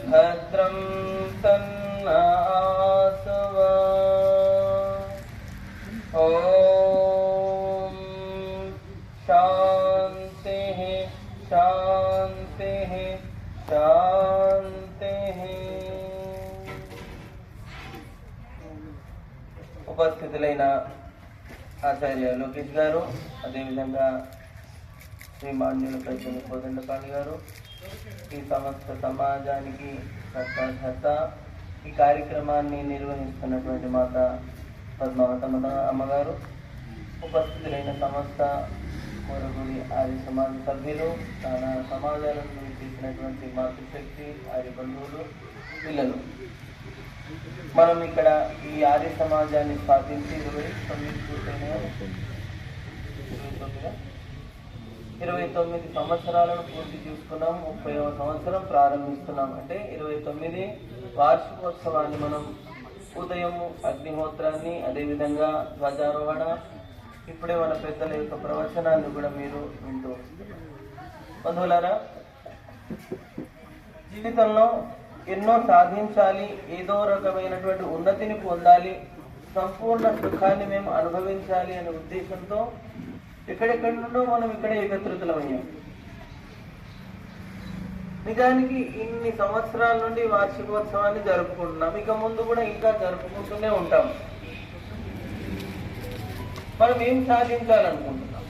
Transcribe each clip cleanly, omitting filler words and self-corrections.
भद्रं तन्नासव ॐ शान्तिः शान्तिः शान्तिः। ఉపస్థితులైన ఆచార్య లోకేష్ గారు, అదేవిధంగా శ్రీ మాన్యుల పెద్దలు కోదండపాణి గారు, ఈ సమస్త సమాజానికి సత్త ఈ కార్యక్రమాన్ని నిర్వహిస్తున్నటువంటి మాత పద్మావతమ్మ అమ్మగారు, ఉపస్థితులైన సమస్త కోరగుడి ఆర్య సమాజ సభ్యులు, చాలా సమాజాల నుండి చేసినటువంటి మాతృశక్తి ఆర్య బంధువులు, పిల్లలు, మనం ఇక్కడ ఈ ఆర్య సమాజాన్ని స్థాపించి 29 సంవత్సరాలను పూర్తి చేసుకున్నాం. 30వ సంవత్సరం ప్రారంభిస్తున్నాం. అంటే 29 వార్షికోత్సవాన్ని మనం ఉదయం అగ్నిహోత్రాన్ని, అదేవిధంగా ధ్వజారోహణ, ఇప్పుడే మన పెద్దల యొక్క ప్రవచనాన్ని కూడా మీరు వింటూ బంధువులారా, జీవితంలో ఎన్నో సాధించాలి, ఏదో రకమైనటువంటి ఉన్నతిని పొందాలి, సంపూర్ణ సుఖాన్ని మేము అనుభవించాలి అనే ఉద్దేశంతో ఎక్కడెక్కడి నుండో మనం ఇక్కడ ఏకత్రితులమయ్యాం. నిజానికి ఇన్ని సంవత్సరాల నుండి వార్షికోత్సవాన్ని జరుపుకుంటున్నాం. ఇక ముందు కూడా ఇంకా జరుపుకుంటూనే ఉంటాం. మనం ఏం సాధించాలనుకుంటున్నాం?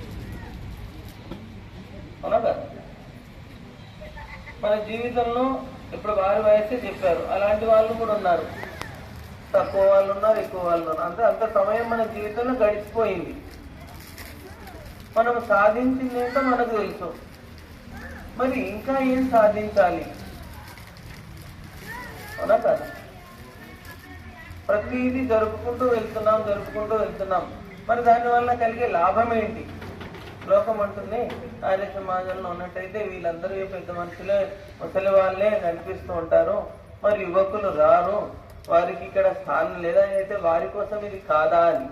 అవునా కదా? మన జీవితంలో ఇప్పుడు వారి వయస్సే చెప్పారు, అలాంటి వాళ్ళు కూడా ఉన్నారు, తక్కువ వాళ్ళు ఉన్నారు, ఎక్కువ వాళ్ళు ఉన్నారు. అంత సమయం మన జీవితంలో గడిచిపోయింది. మనం సాధించింది ఏంటో మనకు తెలుసు. మరి ఇంకా ఏం సాధించాలి? అవునా కదా? ప్రతిదీ జరుపుకుంటూ వెళ్తున్నాం. మరి దానివల్ల కలిగే లాభం ఏంటి? లోకం అంటుంది, ఆర్య సమాజంలో ఉన్నట్టయితే వీళ్ళందరూ పెద్ద మనుషులే, ముసలి వాళ్ళే కనిపిస్తూ ఉంటారు, మరి యువకులు రారు, వారికి ఇక్కడ స్థానం లేదా, అయితే వారి కోసం ఇది కాదా అని.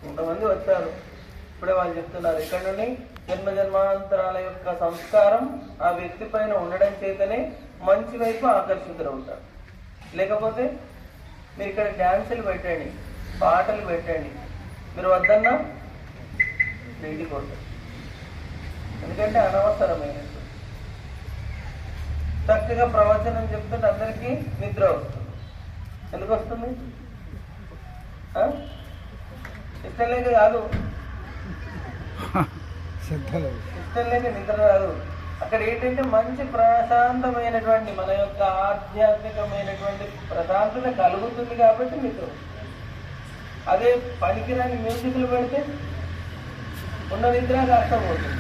కొంతమంది వచ్చారు, ఇప్పుడే వాళ్ళు చెప్తున్నారు, ఇక్కడ నుండి జన్మజన్మాంతరాల యొక్క సంస్కారం ఆ వ్యక్తి పైన ఉండడం చేతనే మంచి వైపు ఆకర్షితులవుతారు. లేకపోతే మీరు ఇక్కడ డ్యాన్సులు పెట్టండి, పాటలు పెట్టండి, మీరు వద్దన్నా బయటికి కొడతారు. ఎందుకంటే అనవసరమైనది. చక్కగా ప్రవచనం చెప్తుంటే అందరికీ నిద్ర వస్తుంది. ఎందుకు వస్తుంది? ఇష్టం లేక కాదు, ఇష్టం లేక నిద్ర రాదు. అక్కడ ఏంటంటే మంచి ప్రశాంతమైనటువంటి మన యొక్క ఆధ్యాత్మికమైనటువంటి ప్రశాంతత కలుగుతుంది కాబట్టి నిద్ర. అదే పనికిరాని మ్యూజిక్లు పెడితే ఉన్న నిద్రకు అర్థమవుతుంది.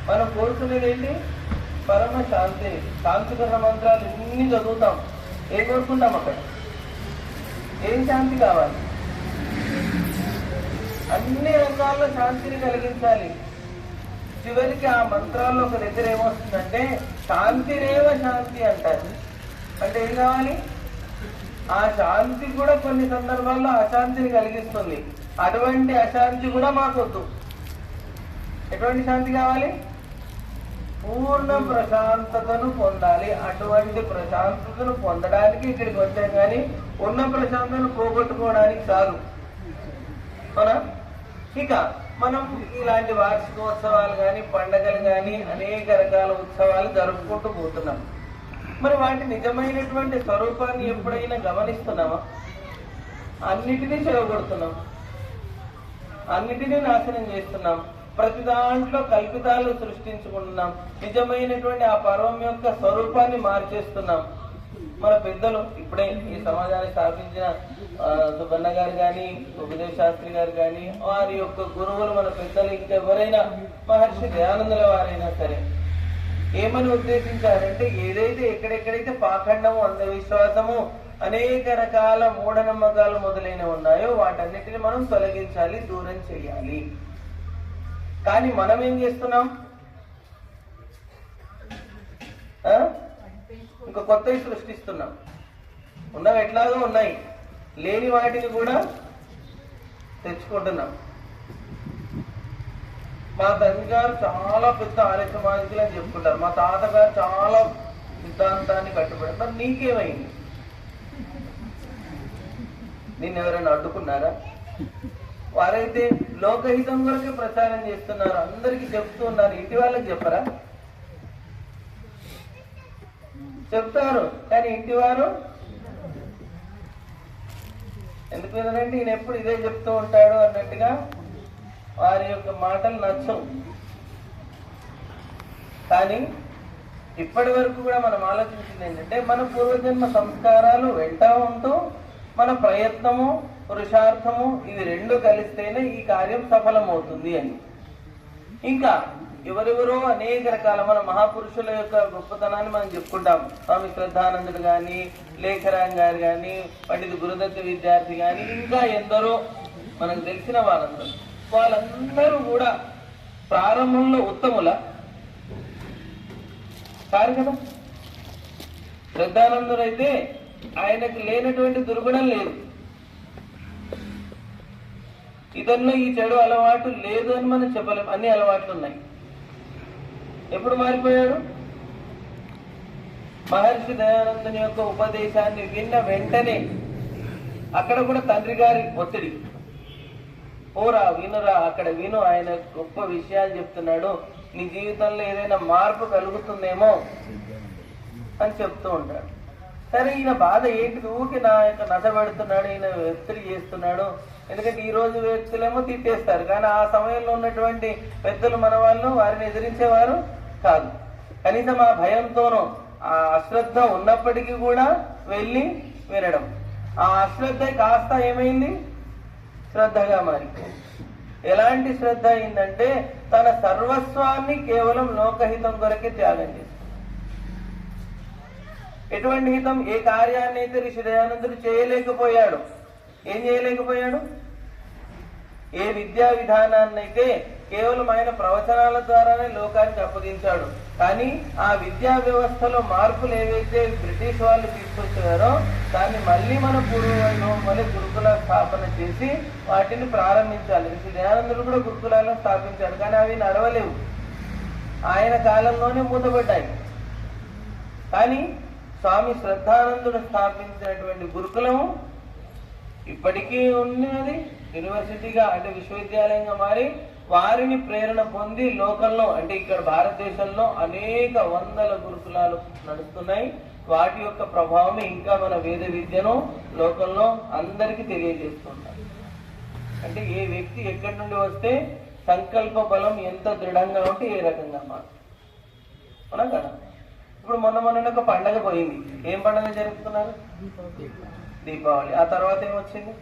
మనం కోరుకునేది ఏంటి? పరమ శాంతి. శాంతికరణ మంత్రాలు ఇన్ని చదువుతాం, ఏం కోరుకుంటాం? అక్కడ ఏం శాంతి కావాలి? అన్ని రంగాల్లో శాంతిని కలిగించాలి. చివరికి ఆ మంత్రాల్లో ఒక దగ్గర ఏమొస్తుందంటే శాంతిరేవ శాంతి అంటారు. అంటే ఏం కావాలి? ఆ శాంతి కూడా కొన్ని సందర్భాల్లో అశాంతిని కలిగిస్తుంది. అటువంటి అశాంతి కూడా మాకొద్దు. ఎటువంటి శాంతి కావాలి? పూర్ణ ప్రశాంతతను పొందాలి. అటువంటి ప్రశాంతతను పొందడానికి ఇక్కడికి వచ్చాం, కానీ ఉన్న ప్రశాంతతను పోగొట్టుకోవడానికి కాదు. అవునా? ఇక మనం ఇలాంటి వార్షికోత్సవాలు కానీ, పండగలు కానీ, అనేక రకాల ఉత్సవాలు జరుపుకుంటూ పోతున్నాం. మరి వాటి నిజమైనటువంటి స్వరూపాన్ని ఎప్పుడైనా గమనిస్తున్నామా? అన్నిటినీ చెడగొడుతున్నాం, అన్నిటినీ నాశనం చేస్తున్నాం, ప్రతి దాంట్లో కల్పితాలు సృష్టించుకుంటున్నాం, నిజమైనటువంటి ఆ పర్వం యొక్క స్వరూపాన్ని మార్చేస్తున్నాం. మన పెద్దలు ఇప్పుడే ఈ సమాజాన్ని స్థాపించిన సుబ్బన్న గారు కానీ, ఉపదేశ శాస్త్రి గారు కానీ, వారి యొక్క గురువులు, మన పెద్దలు, ఇంకెవరైనా, మహర్షి దయానందుల వారైనా సరే ఏమని ఉద్దేశించారంటే, ఏదైతే ఎక్కడెక్కడైతే పాఖండము, అంధవిశ్వాసము, అనేక రకాల మూఢనమ్మకాలు మొదలైనవి ఉన్నాయో వాటన్నిటిని మనం తొలగించాలి, దూరం చేయాలి. కానీ మనం ఏం చేస్తున్నాం? ఇంకా కొత్తవి సృష్టిస్తున్నాం. ఉన్నవి ఎట్లాగో ఉన్నాయి, లేని వాటిని కూడా తెచ్చుకుంటున్నాం. మా తండ్రి గారు చాలా పెద్ద ఆర్య సమాజికులు అని చెప్పుకుంటారు, మా తాతగారు చాలా సిద్ధాంతాన్ని కట్టుబడి. మరి నీకేమైంది? నిన్ను ఎవరైనా అడ్డుకున్నారా? వారైతే లోకహితం కొరకే ప్రచారం చేస్తున్నారు, అందరికీ చెప్తూ ఉన్నారు. ఇంటి వాళ్ళకి చెప్పరా? చెప్తారు, కానీ ఇంటి వారు ఎందుకు వినరంటే ఈయన ఎప్పుడు ఇదే చెప్తూ ఉంటాడు అన్నట్టుగా వారి యొక్క మాటలు నచ్చవు. కానీ ఇప్పటి వరకు కూడా మనం ఆలోచించింది ఏంటంటే మన పూర్వజన్మ సంస్కారాలు వెంట ఉంటూ మన ప్రయత్నము పురుషార్థము ఇవి రెండు కలిస్తేనే ఈ కార్యం సఫలమవుతుంది అని. ఇంకా ఎవరెవరో అనేక రకాల మన మహాపురుషుల యొక్క గొప్పతనాన్ని మనం చెప్పుకుంటాం. స్వామి శ్రద్ధానందుడు కానీ, లేఖరాం గారు కానీ, పండిత గురుదత్త విద్యార్థి కానీ, ఇంకా ఎందరో మనకు తెలిసిన వాళ్ళందరూ కూడా ప్రారంభంలో ఉత్తముల కారు కదా. శ్రద్ధానందుడు అయితే ఆయనకు లేనటువంటి దుర్గుణం లేదు, ఇతనిలో ఈ చెడు అలవాటు లేదు అని మనం చెప్పలేం. అన్ని అలవాట్లు ఉన్నాయి. ఎప్పుడు మారిపోయాడు? మహర్షి దయానందుని యొక్క ఉపదేశాన్ని విన్న వెంటనే అక్కడ కూడా తండ్రి గారి ఒత్తిడి, ఓరా వినురా, అక్కడ విను, ఆయన గొప్ప విషయాలు చెప్తున్నాడు, నీ జీవితంలో ఏదైనా మార్పు కలుగుతుందేమో అని చెప్తూ ఉంటాడు. సరే, ఈయన బాధ ఏంటి? ఊరికి నా యొక్క నట పెడుతున్నాడు, ఈయన ఒత్తిడి చేస్తున్నాడు. ఎందుకంటే ఈ రోజు వ్యక్తులేమో తిట్టేస్తారు, కానీ ఆ సమయంలో ఉన్నటువంటి పెద్దలు మన వాళ్ళు వారిని ఎదిరించేవారు కాదు. కనీసం ఆ భయంతోనూ ఆ అశ్రద్ధ ఉన్నప్పటికీ కూడా వెళ్ళి వినడం. ఆ అశ్రద్ధ కాస్త ఏమైంది? శ్రద్ధగా మారిపోయింది. ఎలాంటి శ్రద్ధ అయిందంటే తన సర్వస్వాన్ని కేవలం లోకహితం కొరకే త్యాగం చేశాడు. ఎటువంటి హితం? ఏ కార్యాన్ని అయితే ఋషి దయానందుడు చేయలేకపోయాడు, ఏం చేయలేకపోయాడు? ఏ విద్యా విధానాన్ని అయితే కేవలం ఆయన ప్రవచనాల ద్వారానే లోకానికి అప్పగించాడు, కానీ ఆ విద్యా వ్యవస్థలో మార్పులు ఏవైతే బ్రిటిష్ వాళ్ళు తీసుకొచ్చారో దాన్ని మళ్ళీ మన పూర్వలో మళ్ళీ గురుకుల స్థాపన చేసి వాటిని ప్రారంభించాలి. శ్రీ దయానందుడు కూడా గురుకులాలను స్థాపించాడు, కానీ అవి నడవలేవు, ఆయన కాలంలోనే మూతపడ్డాయి. కానీ స్వామి శ్రద్ధానందుడు స్థాపించినటువంటి గురుకులము ఇప్పటికీ ఉన్నది, యూనివర్సిటీగా అంటే విశ్వవిద్యాలయంగా మారి వారిని ప్రేరణ పొంది లోకంలో అంటే ఇక్కడ భారతదేశంలో అనేక వందల గురుకులాలు నడుస్తున్నాయి. వాటి యొక్క ప్రభావం ఇంకా మన వేద విద్యను లోకంలో అందరికీ తెలియజేస్తున్నారు. అంటే ఏ వ్యక్తి ఎక్కడి నుండి వస్తే సంకల్ప బలం ఎంత దృఢంగా ఉంటే ఏ రకంగా అవునా కదా. ఇప్పుడు మొన్న ఒక పండగ పోయింది. ఏం పండగ జరుపుతున్నారు? దీపావళి. ఆ తర్వాత ఏమొచ్చింది?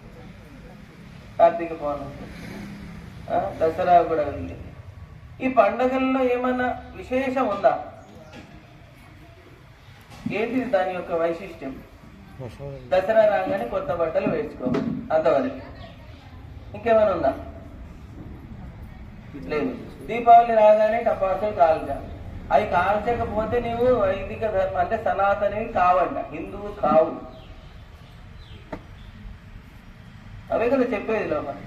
కార్తీక పౌర్ణమి, దసరా కూడా ఉంది. ఈ పండగల్లో ఏమన్నా విశేషం ఉందా? ఏంటిది దాని యొక్క వైశిష్ట్యం? దసరా రాగానే కొత్త బట్టలు వేసుకోవాలి, అంతవరకు. ఇంకేమైనా ఉందా? లేదు. దీపావళి రాగానే టపాసులు కాల్చాలి. అవి కాల్చకపోతే నీవు వైదిక ధర్మం అంటే సనాతనివి కావంట, హిందువు కావు. అవే కదా చెప్పేది లోపల.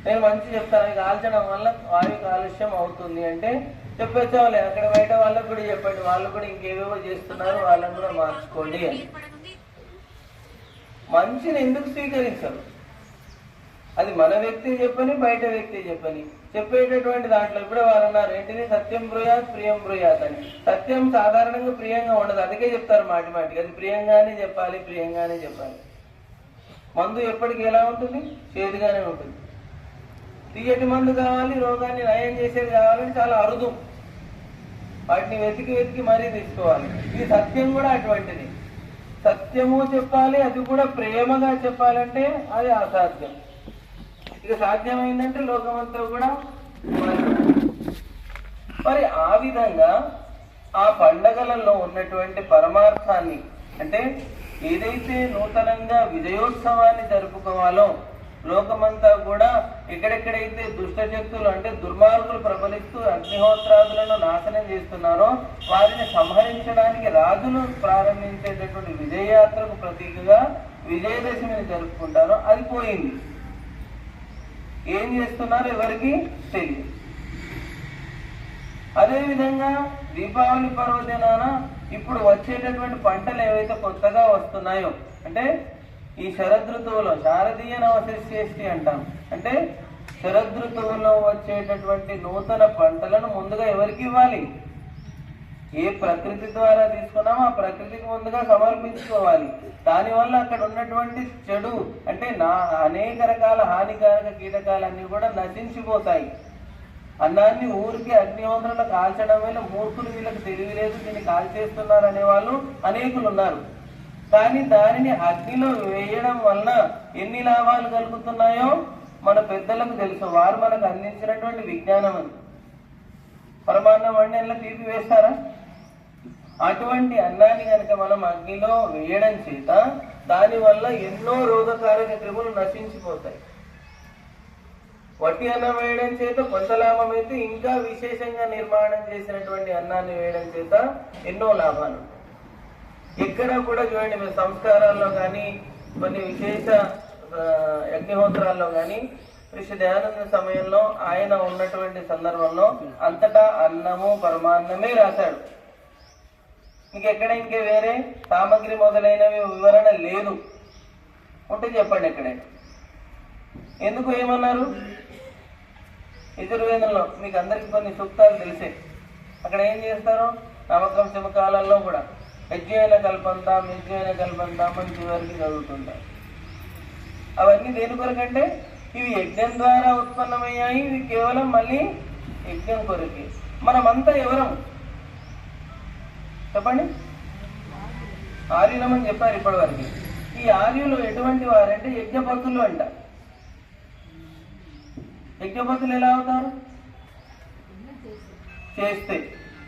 నేను మంచి చెప్తాను, అవి కాల్చడం వల్ల వాయు కాలుష్యం అవుతుంది అంటే చెప్పేచ్చావాలి. అక్కడ బయట వాళ్ళకు కూడా చెప్పండి, వాళ్ళు కూడా ఇంకేవేవో చేస్తున్నారు, వాళ్ళని కూడా మార్చుకోండి అని. మంచిని ఎందుకు స్వీకరించరు? అది మన వ్యక్తి చెప్పని, బయట వ్యక్తి చెప్పని చెప్పేటటువంటి దాంట్లో ఇప్పుడే వారు అన్నారు ఏంటిది? సత్యం బ్రూయాత్ ప్రియం బ్రూయాత్ అని. సత్యం సాధారణంగా ప్రియంగా ఉండదు, అందుకే చెప్తారు మాటి మాటికి. అది ప్రియంగానే చెప్పాలి, ప్రియంగానే చెప్పాలి. మందు ఎప్పటికీ ఎలా ఉంటుంది? చేదుగానే ఉంటుంది. తీయటి మందు కావాలి, రోగాన్ని నయం చేసేది కావాలని చాలా అరుదు, వాటిని వెతికి మరీ తీసుకోవాలి. ఇది సత్యం కూడా అటువంటిది. సత్యము చెప్పాలి, అది కూడా ప్రేమగా చెప్పాలంటే అది అసాధ్యం. ఇక సాధ్యమైందంటే లోకమంతా కూడా. మరి ఆ విధంగా ఆ పండగలలో ఉన్నటువంటి పరమార్థాన్ని అంటే ఏదైతే నూతనంగా విజయోత్సవాన్ని జరుపుకోవాలో లోకమంతా కూడా ఎక్కడెక్కడైతే దుష్టశక్తులు అంటే దుర్మార్గులు ప్రబలిస్తూ అగ్నిహోత్రాదులను నాశనం చేస్తున్నారో వారిని సంహరించడానికి రాజులు ప్రారంభించేటటువంటి విజయయాత్రకు ప్రతీకగా విజయదశమిని జరుపుకుంటారో అది పోయింది. ఏం చేస్తున్నారో ఎవరికి తెలియదు. అదేవిధంగా దీపావళి పర్వదినాన ఇప్పుడు వచ్చేటటువంటి పంటలు ఏవైతే కొత్తగా వస్తున్నాయో, అంటే ఈ శరదృతువులో శారదీయ నవశిష్యేష్టి అంటాం, అంటే శరదృతువులో వచ్చేటటువంటి నూతన పంటలను ముందుగా ఎవరికి ఇవ్వాలి? ఏ ప్రకృతి ద్వారా తీసుకున్నామో ఆ ప్రకృతికి ముందుగా సమర్పించుకోవాలి. దానివల్ల అక్కడ ఉన్నటువంటి చెడు అంటే అనేక రకాల హానికారక కీటకాలన్నీ కూడా నశించిపోతాయి. అన్నాన్ని ఊరికి అగ్నిహోత్రంలో కాల్చడం వల్ల మూర్ఖులు, వీళ్ళకి తెలివి లేదు, దీన్ని కాల్చేస్తున్నారు అనే వాళ్ళు అనేకులు ఉన్నారు. కానీ దానిని అగ్నిలో వేయడం వలన ఎన్ని లాభాలు కలుగుతున్నాయో మన పెద్దలకు తెలుసు. వారు మనకు అందించినటువంటి విజ్ఞానం అది. పరమాన్నం వండి అందులో తీపి వేస్తారా? అటువంటి అన్నాన్ని కనుక మనం అగ్నిలో వేయడం చేత దానివల్ల ఎన్నో రోగకారక క్రిములు నశించిపోతాయి. వట్టి అన్నం వేయడం చేత కొంత లాభం అయితే, ఇంకా విశేషంగా నిర్మాణం చేసినటువంటి అన్నాన్ని వేయడం చేత ఎన్నో లాభాలు. ఎక్కడ కూడా చూడండి, మీరు సంస్కారాల్లో కానీ కొన్ని విశేష అగ్నిహోత్రాల్లో కానీ శ్రీ దయానంద సమయంలో ఆయన ఉన్నటువంటి సందర్భంలో అంతటా అన్నము పరమాన్నమే రాశాడు. ఇంకెక్కడ ఇంకే వేరే సామగ్రి మొదలైనవి వివరణ లేదు. ఉంటే చెప్పండి ఎక్కడైనా. ఎందుకు ఏమన్నారు? యజుర్వేదంలో మీకు అందరికి కొన్ని సూక్తాలు తెలిసే. అక్కడ ఏం చేస్తారు? నమ్మకం శమకాలలో కూడా యజ్ఞైన కల్పంతాం అని చివరికి చదువుతుంటారు. అవన్నీ దేని కొరకంటే ఇవి యజ్ఞం ద్వారా ఉత్పన్నమయ్యాయి, ఇవి కేవలం మళ్ళీ యజ్ఞం కొరకే. మనమంతా ఎవరం చెప్పండి? ఆర్యులమని చెప్పారు ఇప్పటి వరకు. ఈ ఆర్యులు ఎటువంటి వారంటే యజ్ఞపతులు అంట. యజ్ఞపతులు ఎలా అవుతారు? చేస్తే.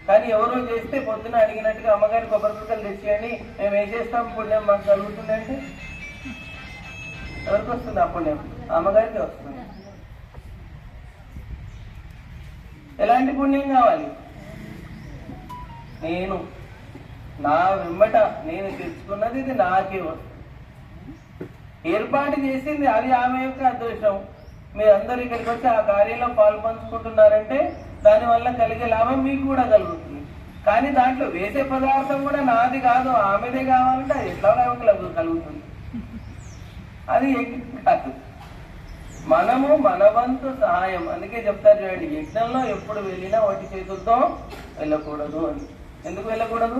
కానీ ఎవరో చేస్తే పొద్దున అడిగినట్టుగా అమ్మగారి కొబ్బరికలు తెచ్చేయండి, మేము వేసేస్తాం, పుణ్యం మాకు కలుగుతుంది అంటే ఎవరికి వస్తుంది ఆ పుణ్యం? అమ్మగారికి వస్తుంది. ఎలాంటి పుణ్యం కావాలి? నేను నా వెంబట నేను తెచ్చుకున్నది ఇది నాకే వస్తుంది. ఏర్పాటు చేసింది అది ఆమె యొక్క అదృష్టం. మీరందరూ ఇక్కడికి వచ్చి ఆ కార్యంలో పాల్పంచుకుంటున్నారంటే దానివల్ల కలిగే లాభం మీకు కూడా కలుగుతుంది. కానీ దాంట్లో వేసే పదార్థం కూడా నాది కాదు, ఆమెదే కావాలంటే అది ఎట్లా కలుగుతుంది? అది కాదు. మనము మన వంతు సహాయం. అందుకే చెప్తారు చూడండి, యజ్ఞంలో ఎప్పుడు వెళ్ళినా వాటి చేతులతో వెళ్ళకూడదు అని. ఎందుకు వెళ్ళకూడదు?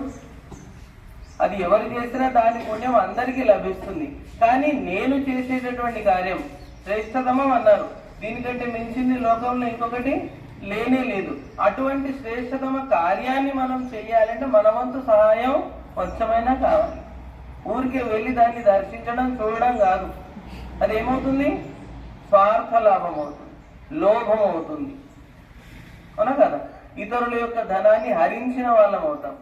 అది ఎవరు చేసినా దాని పుణ్యం అందరికీ లభిస్తుంది. కానీ నేను చేసేటటువంటి కార్యం శ్రేష్టతమం అన్నారు. దీనికంటే మించింది లోకంలో ఇంకొకటి లేనే లేదు. అటువంటి శ్రేష్టతమ కార్యాన్ని మనం చెయ్యాలంటే మన వంతు సహాయం కొంచెమైనా కావాలి. ఊరికే వెళ్ళి దాన్ని దర్శించడం చూడడం కాదు. అదేమవుతుంది? స్వార్థ లాభం అవుతుంది, లోభం అవుతుంది. అవునా కదా? ఇతరుల యొక్క ధనాన్ని హరించిన వాళ్ళం అవుతాం.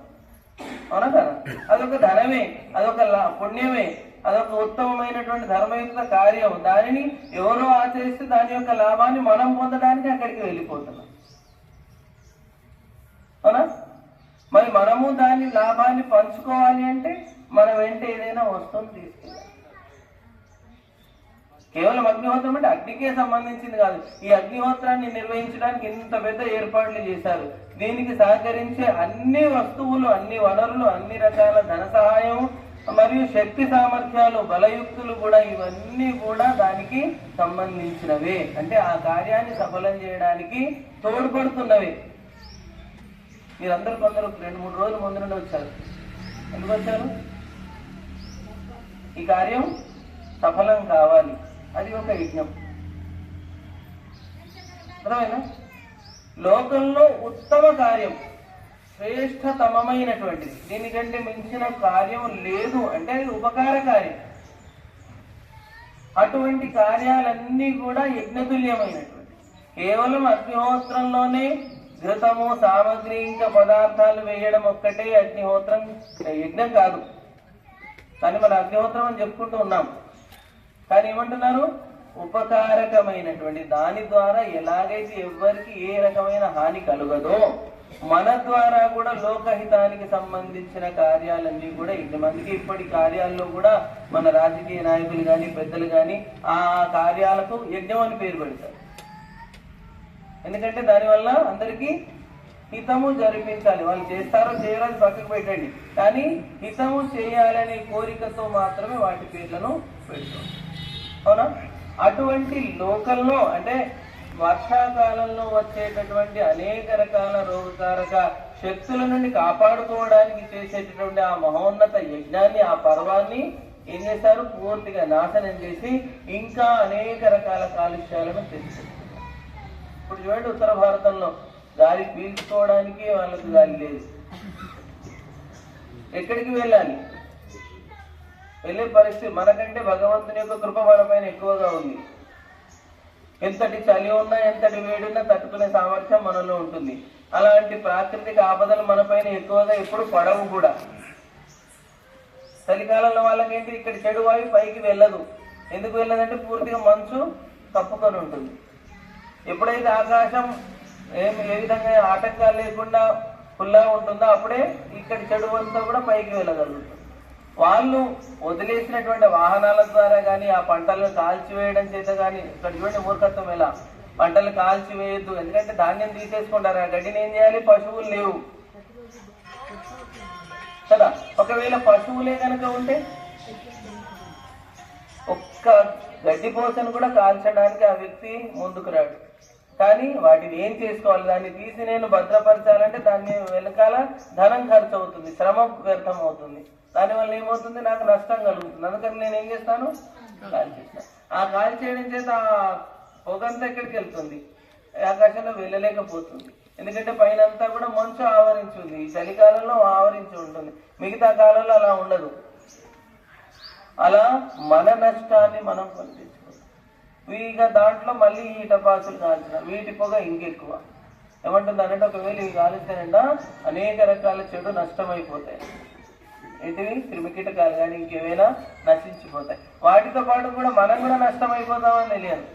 అవునా కదా? అదొక ధనమే, అదొక పుణ్యమే, అదొక ఉత్తమమైనటువంటి ధర్మయుక్త కార్యం. దానిని ఎవరో ఆచరిస్తే దాని యొక్క లాభాన్ని మనం పొందడానికి అక్కడికి వెళ్ళిపోతున్నాం. అవునా? మరి మనము దాని లాభాన్ని పంచుకోవాలి అంటే మన వెంట ఏదైనా వస్తువుని తీసుకెళ్ళాలి. కేవలం అగ్నిహోత్రం అంటే అగ్నికే సంబంధించింది కాదు. ఈ అగ్నిహోత్రాన్ని నిర్వహించడానికి ఇంత పెద్ద ఏర్పాట్లు చేశారు. దీనికి సహకరించే అన్ని వస్తువులు, అన్ని వనరులు, అన్ని రకాల ధన సహాయం మరియు శక్తి సామర్థ్యాలు, బలయుక్తులు కూడా ఇవన్నీ కూడా దానికి సంబంధించినవే. అంటే ఆ కార్యాన్ని సఫలం చేయడానికి తోడ్పడుతున్నవే. మీరందరూ కొందరు 2-3 రోజుల ముందు నుండి వచ్చారు. ఎందుకు వచ్చారు? ఈ కార్యం సఫలం కావాలి, అది ఒక యజ్ఞం. అర్థమైనా? లోకంలో ఉత్తమ కార్యం, శ్రేష్టతమైనటువంటిది, దీనికంటే మించిన కార్యం లేదు అంటే అది ఉపకార కార్యం. అటువంటి కార్యాలన్నీ కూడా యజ్ఞతుల్యమైనటువంటి. కేవలం అగ్నిహోత్రంలోనే ఘృతము, సామగ్రి, ఇంకా పదార్థాలు వేయడం ఒక్కటే అగ్నిహోత్రం యజ్ఞం కాదు. కానీ మన అగ్నిహోత్రం అని చెప్పుకుంటూ ఉన్నాం. కానీ ఏమంటున్నారు? ఉపకారకమైనటువంటి, దాని ద్వారా ఎలాగైతే ఎవరికి ఏ రకమైన హాని కలుగదో మన ద్వారా కూడా లోకహితానికి సంబంధించిన కార్యాలన్నీ కూడా ఇంతమందికి ఇప్పటి కార్యాల్లో కూడా మన రాజకీయ నాయకులు కానీ పెద్దలు కానీ ఆ కార్యాలకు యజ్ఞం అని పేరు పెడతారు. ఎందుకంటే దానివల్ల అందరికీ హితము జరిపించాలి. వాళ్ళు చేస్తారో చేయరో పక్కకు పెట్టండి, కానీ హితము చేయాలనే కోరికతో మాత్రమే వాటి పేర్లను పెడతాం. అవునా? అటువంటి లోకల్లో అంటే వర్షాకాలంలో వచ్చేటటువంటి అనేక రకాల రోగకారక శక్తుల నుండి కాపాడుకోవడానికి చేసేటటువంటి ఆ మహోన్నత యజ్ఞాన్ని, ఆ పర్వాన్ని ఏం చేశారు? పూర్తిగా నాశనం చేసి ఇంకా అనేక రకాల కాలుష్యాలను తెచ్చారు. ఇప్పుడు చూడండి, ఉత్తర భారతంలో గాలి పీల్చుకోవడానికి వాళ్ళకు గాలి లేదు. ఎక్కడికి వెళ్ళాలి? వెళ్ళే పరిస్థితి మనకంటే భగవంతుని యొక్క కృప మన పైన ఎక్కువగా ఉంది. ఎంతటి చలి ఉన్నా, ఎంతటి వేడున్నా తట్టుకునే సామర్థ్యం మనలో ఉంటుంది. అలాంటి ప్రాకృతిక ఆపదలు మన పైన ఎక్కువగా ఎప్పుడు పడవు కూడా. చలికాలంలో వాళ్ళకేంటి, ఇక్కడ చెడు వాయు పైకి వెళ్ళదు. ఎందుకు వెళ్ళదంటే పూర్తిగా మంచు కప్పుకొని ఉంటుంది. ఎప్పుడైతే ఆకాశం ఏ విధంగా ఆటంకాలు లేకుండా ఫుల్గా ఉంటుందో అప్పుడే ఇక్కడి చెడు అంతా కూడా పైకి వెళ్ళగలుగుతుంది. వాళ్ళు వదిలేసినటువంటి వాహనాల ద్వారా కానీ, ఆ పంటలను కాల్చివేయడం చేత కానీ, ఇక్కడ చూడండి మూర్ఖత్వం ఎలా, పంటలు కాల్చివేయద్దు, ఎందుకంటే ధాన్యం తీసేసుకుంటారు. ఆ గడ్డిని ఏం చేయాలి? పశువులు లేవు కదా. ఒకవేళ పశువులే కనుక ఉంటే ఒక్క గడ్డి పోసను కూడా కాల్చడానికి ఆ వ్యక్తి ముందుకు రాడు. కానీ వాటిని ఏం చేసుకోవాలి? దాన్ని తీసి నేను భద్రపరచాలంటే దాన్ని వెనకాల ధనం ఖర్చు అవుతుంది, శ్రమ వ్యర్థం అవుతుంది. దానివల్ల ఏమవుతుంది? నాకు నష్టం కలుగుతుంది. అందుకని నేను ఏం చేస్తాను? కాల్చేస్తాను. ఆ కాల్చేయడం చేత ఆ పొగంతా ఎక్కడికి వెళ్తుంది? ఆకాశంలో వెళ్ళలేకపోతుంది. ఎందుకంటే పైన అంతా కూడా మంచు ఆవరించి ఉంది. ఈ చలికాలంలో ఆవరించి ఉంటుంది, మిగతా కాలంలో అలా ఉండదు. అలా మన నష్టాన్ని మనం పొందించుకుంటాం. వీగా దాంట్లో మళ్ళీ ఈ టపాసులు కాల్చిన వీటి పొగ ఇంకెక్కువ. ఏమంటుంది అన్నట్టు, ఒకవేళ ఇవి కాలుస్తానంట అనేక రకాల చెడు నష్టమైపోతాయి. ఇవి క్రిమికీటకాలు కానీ ఇంకేమైనా నశించిపోతాయి. వాటితో పాటు కూడా మనం కూడా నష్టమైపోతామని తెలియదు.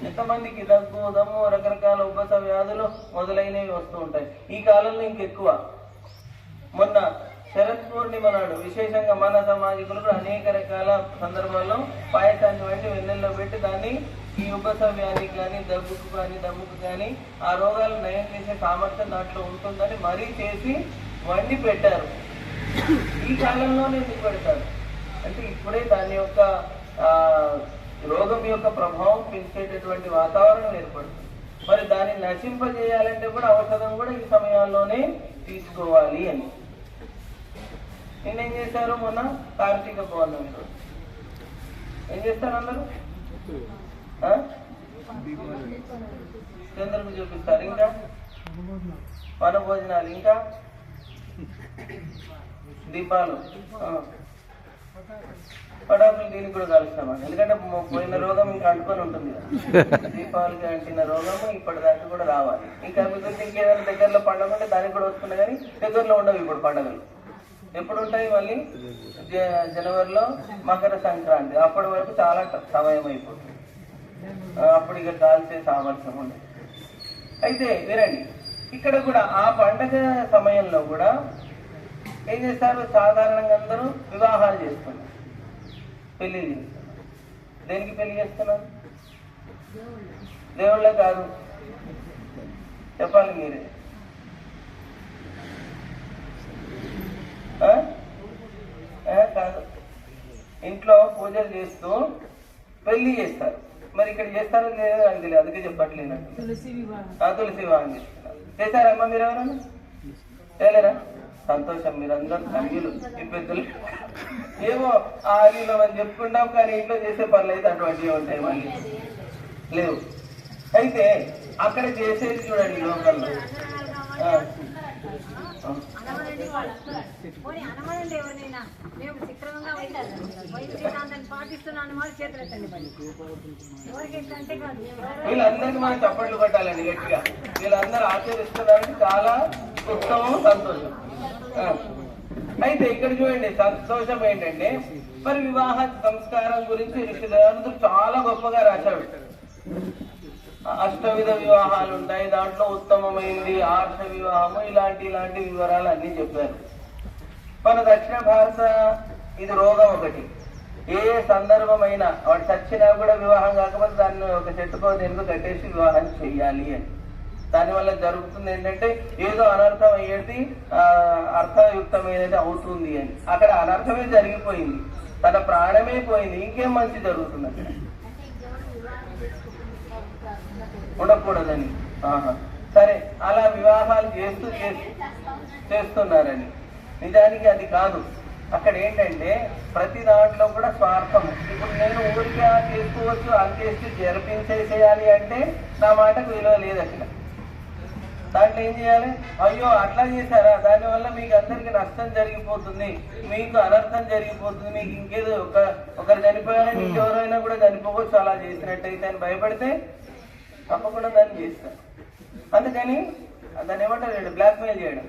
ఎంతమందికి దగ్గు, దమ్ము, రకరకాల ఉబ్బస వ్యాధులు మొదలైనవి వస్తూ ఉంటాయి. ఈ కాలంలో ఇంకెక్కువ. మొన్న శరత్ పూర్ణిమ నాడు విశేషంగా మన సామాజికులు అనేక రకాల సందర్భాల్లో పాయసాన్ని వంటి వెన్నెల్లో పెట్టి దాన్ని ఈ ఉబ్బస వ్యాధికి కానీ, దగ్గుకు కానీ, దమ్ముకు కానీ ఆ రోగాలు నయం చేసే సామర్థ్యం దాంట్లో ఉంటుందని మరీ చేసి వండి పెట్టారు. ఈ కాలంలోనే ఎందుకు పెడతారు అంటే ఇప్పుడే దాని యొక్క రోగం యొక్క ప్రభావం పెంచేటటువంటి వాతావరణం ఏర్పడుతుంది. మరి దాన్ని నశింపజేయాలంటే కూడా ఔషధం కూడా ఈ సమయాల్లోనే తీసుకోవాలి అని. నేనేం చేశారు? మొన్న కార్తీక పౌర్ణమి రోజు ఏం చేస్తారు అందరూ? చంద్రుడికి చూపిస్తారు, ఇంకా వన భోజనాలు, ఇంకా దీపాలు, పటాకులు దీనికి కూడా కలుస్తామండి. ఎందుకంటే పోయిన రోగం ఇంకా అంటుకొని ఉంటుంది కదా. దీపావళికి అంటిన రోగము ఇప్పటిదాకా కూడా రావాలి. ఇంకా మిగిలితే ఇంకేదైనా దగ్గరలో పండుగ ఉంటే దానికి కూడా వస్తుంది, కానీ దగ్గరలో ఉండవు ఇప్పుడు పండుగలు. ఎప్పుడు ఉంటాయి? మళ్ళీ జనవరిలో మకర సంక్రాంతి. అప్పటి వరకు చాలా సమయం అయిపోతుంది. అప్పుడు ఇక కాల్చే సామర్థ్యం ఉండదు. అయితే వినండి, ఇక్కడ కూడా ఆ పండగ సమయంలో కూడా ఏం చేస్తారు? సాధారణంగా అందరూ వివాహాలు చేస్తున్నారు, పెళ్లి చేస్తున్నారు. దేనికి పెళ్లి చేస్తున్నారు? దేవుళ్ళే కాదు, చెప్పాలి మీరే. కాదు, ఇంట్లో పూజలు చేస్తూ పెళ్లి చేస్తారు. మరి ఇక్కడ చేస్తారో లేదో నాకు తెలియదు, అందుకే చెప్పట్లేదు. తులసి వివాహం చేస్తున్నారు. చేశారమ్మా మీరు ఎవరైనా? చేయలేరా? సంతోషం, మీరందరూ కన్యులు. ఈ పెద్దలు ఏమో ఆగిలో అని చెప్పుకుంటాం, కానీ ఇంట్లో చేసే పనులు అయితే అటువంటివి ఉంటాయి, మళ్ళీ లేవు. అయితే అక్కడ చేసేది చూడండి లోకల్లో. వీళ్ళందరికీ మనం చప్పట్లు కొట్టాలండి గట్టిగా. వీళ్ళందరూ ఆచరిస్తున్నారంటే చాలా ఉత్తమం, సంతోషం. అయితే ఇక్కడ చూడండి, సంతోషం ఏంటంటే మరి వివాహ సంస్కారం గురించి ఋషులందరూ చాలా గొప్పగా రాశాడు. అష్టవిధ వివాహాలు ఉంటాయి, దాంట్లో ఉత్తమమైంది ఆర్ష వివాహము, ఇలాంటి వివరాలు అన్ని చెప్పారు. మన దక్షిణ భారత ఇది రోగం ఒకటి. ఏ సందర్భమైనా వాడు చచ్చినా కూడా వివాహం కాకపోతే దాన్ని ఒక చెట్టుకో దేనికో కట్టేసి వివాహం చెయ్యాలి అని. దానివల్ల జరుగుతుంది ఏంటంటే ఏదో అనర్థం అయ్యేది అర్థయుక్తమైనది అవుతుంది అని. అక్కడ అనర్థమే జరిగిపోయింది, తన ప్రాణమే పోయింది, ఇంకేం మంచి జరుగుతుంది అక్కడ ఉండకూడదని. సరే, అలా వివాహాలు చేస్తున్నారని. నిజానికి అది కాదు. అక్కడ ఏంటంటే ప్రతి దాంట్లో కూడా స్వార్థం. ఇప్పుడు నేను ఊరికే చేసుకోవచ్చు, అంతేసి జరిపించేసేయాలి అంటే నా మాటకు విలువ లేదు అక్కడ. దాంట్లో ఏం చేయాలి? అయ్యో అట్లా చేశారా, దానివల్ల మీకు అందరికి నష్టం జరిగిపోతుంది, మీకు అనర్థం జరిగిపోతుంది, మీకు ఇంకేదో ఒకరు చనిపోయారని ఇంకెవరైనా కూడా చనిపోవచ్చు అలా చేసినట్టయితే అని భయపడితే తప్పకుండా దాన్ని చేస్తారు. అందుకని దాన్ని ఏమంటారు, బ్లాక్మెయిల్ చేయడం.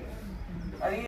అది